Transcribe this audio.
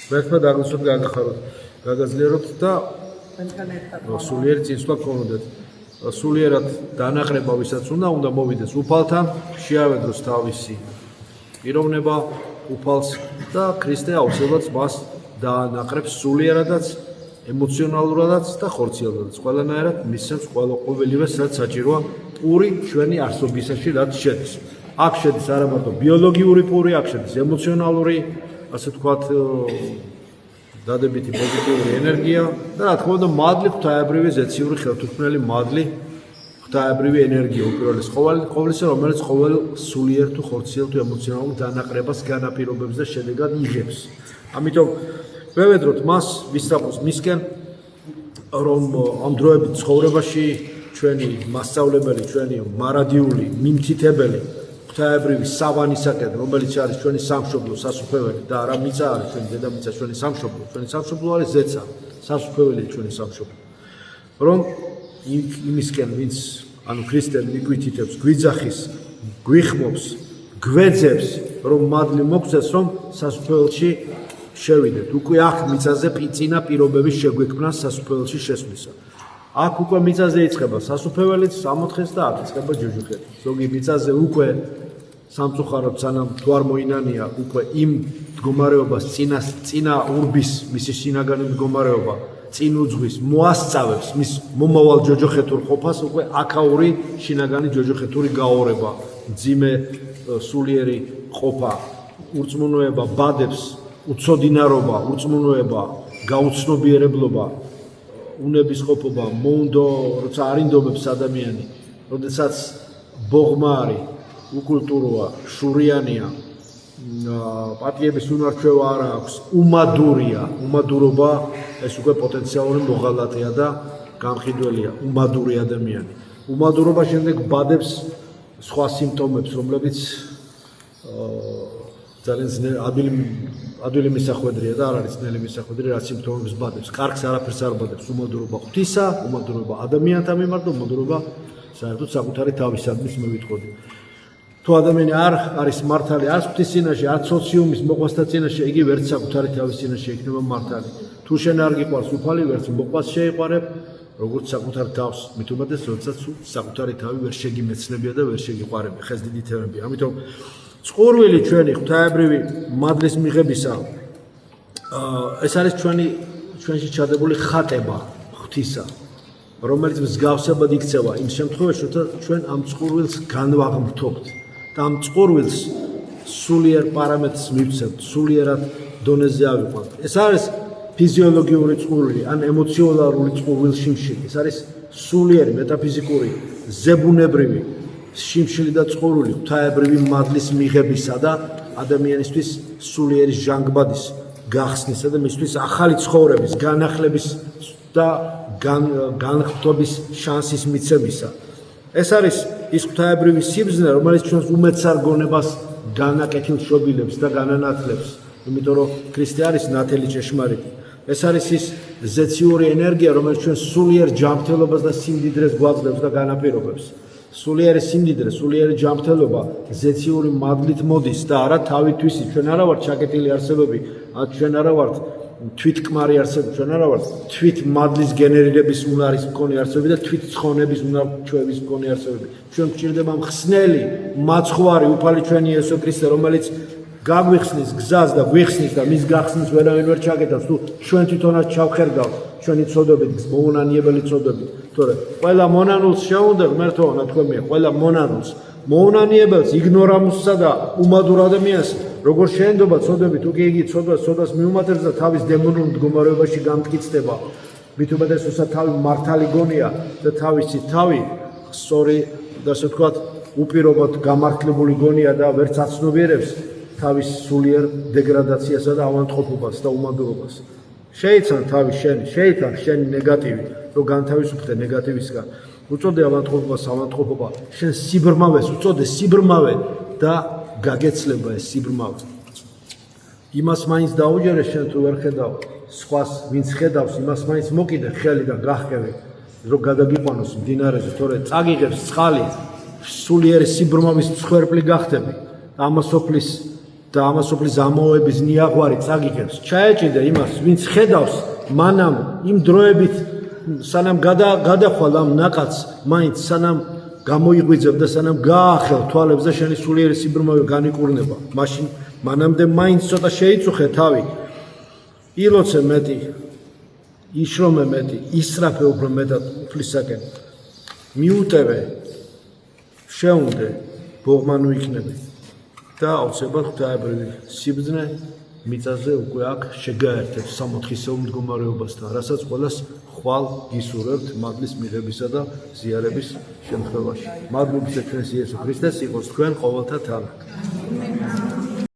მერტმა დაგლოცოთ გაგახაროთ, გაგაძლიეროთ და სულიერი წინსვლა გქონოდეთ. სულიერად დანაყრება ვისაც უნდა მოვიდეს უფალთან, შეავედროს თავისი პიროვნება უფალს და ქრისტე აუცილებლად მას დაანაყრებს სულიერადაც, ემოციონალურადაც და ხორციელადაც. ყველანაირად მისცემს ყოველივეს, რაც საჭიროა პური ჩვენი არსობისაში, რაც შედის. აქ შედის არა მარტო ბიოლოგიური პური, აქ შედის ემოციონალური, ასე ვთქვათ, დადებითი პოზიტიური ენერგია და რა თქმა უნდა მადლი ღვთაებრივი ზეციური ხელთუქმნელი მადლი ღვთაებრივი ენერგია უპირველეს ყოვლისა რომელიც ყოველ სულიერ თუ ხორციელ თუ ემოციონალურ დანაყრებას განაპირობებს და შედეგად იღებს. ამიტომ ვევედროთ მას ვისწავლოს მისკენ რომ ამ დროებით ცხოვრებაში ჩვენი მასწავლებელი, ჩვენი მარადიული, მიმთითებელი ღვთაებრივი სავანისაკენ, რომელიც არის ჩვენი სამშობლო, სასუფეველი და არა მიწა არის ჩვენი დედამიწა, ჩვენი სამშობლო არის ზეცა, სასუფეველი ჩვენი სამშობლო. რომ იმისკენ, ვინც ანუ ქრისტე მიგვითითებს, გვიძახის, გვიხმობს, გვეძებს, რომ მადლი მოგცეს, რომ სასუფეველში შევიდეთ. უკვე აქ მიწაზე წინა პირობების შეგვექმნა სასუფეველში შესვლისა. აქ უკვე მიწაზე იწყება სასუფეველიც, სამოთხეს და აქ იწყება ჯუჯუხეთი. ზოგი მიწაზე უკვე სამწუხაროდ სანამ თუ არ მოინანია უკვე იმ მდგომარეობას წინა ურბის მისი შინაგანი მდგომარეობა წინ უძღვის მოასწავებს მის მომავალ ჯოჯოხეთურ ყოფას უკვე აქაური შინაგანი ჯოჯოხეთური გაორება მძიმე სულიერი ყოფა ურწმუნოება ბადებს უცოდინარობა ურწმუნოება გაუცნობიერებლობა უნების ყოფობა მოუნდო როცა არინდობებს ადამიანი როდესაც ბოღმა არის უკულტუროა შურიანია პატიების უნარჩვევა არ აქვს უმადურია უმადურობა ეს უკვე პოტენციალური მოღალატეა და გამყიდველია უმადური ადამიანი უმადურობა შემდეგ ბადებს სხვა სიმპტომებს რომლებიც ძალიან ადვილი მისახვედრია და არ არის ძნელი მისახვედრი რა სიმპტომებს ბადებს კარგს არაფერს არ ბადებს უმადურობა ღვთისა უმადურობა ადამიანთა მიმართ და უმადურობა საერთოდ საკუთარი თავისადმის მე ვიტყოდი თუ ადამიანი არ არის მართალი არც ღვთის წინაშე არც სოციუმის მოყვასთა წინაშე იგი ვერც საკუთარი თავის წინაშე იქნება მართალი თუ შენ არ გიყვარს უფალი ვერც მოყვას შეიყვარებ როგორც საკუთარ თავს მით უმეტეს როდესაც საკუთარი თავი ვერ შეგიმეცნებია და ვერ შეგიყვარებია ხეს დიდი თემებია ამიტომ წყურვილი ჩვენი ღვთაებრივი მადლის მიღებისა ეს არის ჩვენში ჩადებული ხატება ღვთისა რომელიც მსგავსებად იქცევა იმ შემთხვევაში როცა ჩვენ ამ წყურვილს განვაღმრთობთ და ამ წყურვილს სულიერ პარამეტრს მივცემთ სულიერად დონეზე ავიყვანთ ეს არის ფიზიოლოგიური წყურვილი ან ემოციონალური წყურვილში ეს არის სულიერი მეტაფიზიკური ზებუნებრივი შიმშილი და წყურვილი ღვთაებრივი მადლის მიღებისა და ადამიანისთვის სულიერი ჟანგბადის გახსნისა და მისთვის ახალი ცხოვრების განახლების და განხტობის შანსის მიცემისა. ეს არის ის ღვთაებრივი სიბრძნე, რომელიც ჩვენს უმეცარ გონებას განაკეთილშობილებს და განანათლებს, იმიტომ რომ ქრისტე არის ნათელი ჭეშმარიტი. ეს არის ის ზეციური ენერგია, რომელიც ჩვენს სულიერ ჯანმრთელობას და სიმდიდრეს გვაძლევს და განაპირობებს. სულიერი სიმდიდრე, სულიერი ჯანმრთელობა ზეციური მადლით მოდის და არა თავითვისი. ჩვენ არა ვართ ჩაკეტილი არსებები, ჩვენ არა ვართ თვითკმარი არსებები, ჩვენ არა ვართ თვით მადლის გენერირების უნარის მქონე არსებები და თვით ცხონების უნარჩვევის მქონე არსებები. ჩვენ გვჭირდება მხსნელი, მაცხვარი, უფალი ჩვენი იესო ქრისტე, რომელიც გაგვიხსნის გზას და გვიხსნის და მის გახსნის ვერავინ ვერ ჩაკეტავს, თუ ჩვენ თვითონაც ჩავხერგავთ ჩვენი ცოდვებით, მოუნანიებელი ცოდვებით. თორე ყველა მონანულს შეუნდა ღმერთო ნათქვამია, ყველა მონანულს მოუნანიებელს, იგნორამუსსა და უმადურ ადამიანს როგორ შეენდობა ცოდვებით, თუ კი იგი ცოდვას მიუმატებს და თავის დემონურ მდგომარეობაში გამტკიცდება. მით უმეტეს როცა თავი მართალი გონია და თავისი თავი სწორი და ასე ვთქვათ, უპირობოდ გამართლებული გონია და ვერც აცნობიერებს თავის სულიერ დეგრადაციასა და ავადმყოფობას და უმადურობას. შეიცან თავი შენი, შეიცან შენი ნეგატივი, რომ განთავისუფლდე ნეგატივისგან. უწოდე ავადმყოფობას, ავადმყოფობა, შენ სიბრმავეს, უწოდე სიბრმავე და გაგეცლება ეს სიბრმავე. იმას მაინც დაუჯერე შენ თუ ვერ ხედავ, სხვას ვინც ხედავს, იმას მაინც მოკიდე ხელი და გახკევი, რომ გადაგიყვანოს მდინარეზე, თორე წაგიღებს წყალი, სულიერი სიბრმავის მსხვერპლი გახდები. ამასოფლის და ამას უფლის ამოების ნიაღვარი წაგიგებს. ჩაეჭიდა იმას, ვინც ხედავს მანამ იმ დროებით სანამ გადახვალ ამ ნაკადს, მაინც სანამ გამოიღვიძებ და სანამ გაახელ თვალებს და შენი სულიერი სიბრმავე განიკურნება. მაშინ მანამდე მაინც ცოტა შეიწუხე თავი. ილოცე მეტი, იშრომე მეტი, ისრაფე უფრო მეტად უფლისაკენ. მიუტევე, შეუნდე, ბოღმანუ იქნები. და აუცილებლად ღვთაებრივი სიბრძნე მიწაზე უკვე აქ შეგაერთებს სამოთხისეულ მდგომარეობასთან, რასაც ყველას ხვალ გისურვებთ მადლის მიღებისა და ზიარების შემთხვევაში. მადლობისა ჩვენს იესო ქრისტეს, იყოს თქვენ ყოველთა თანა.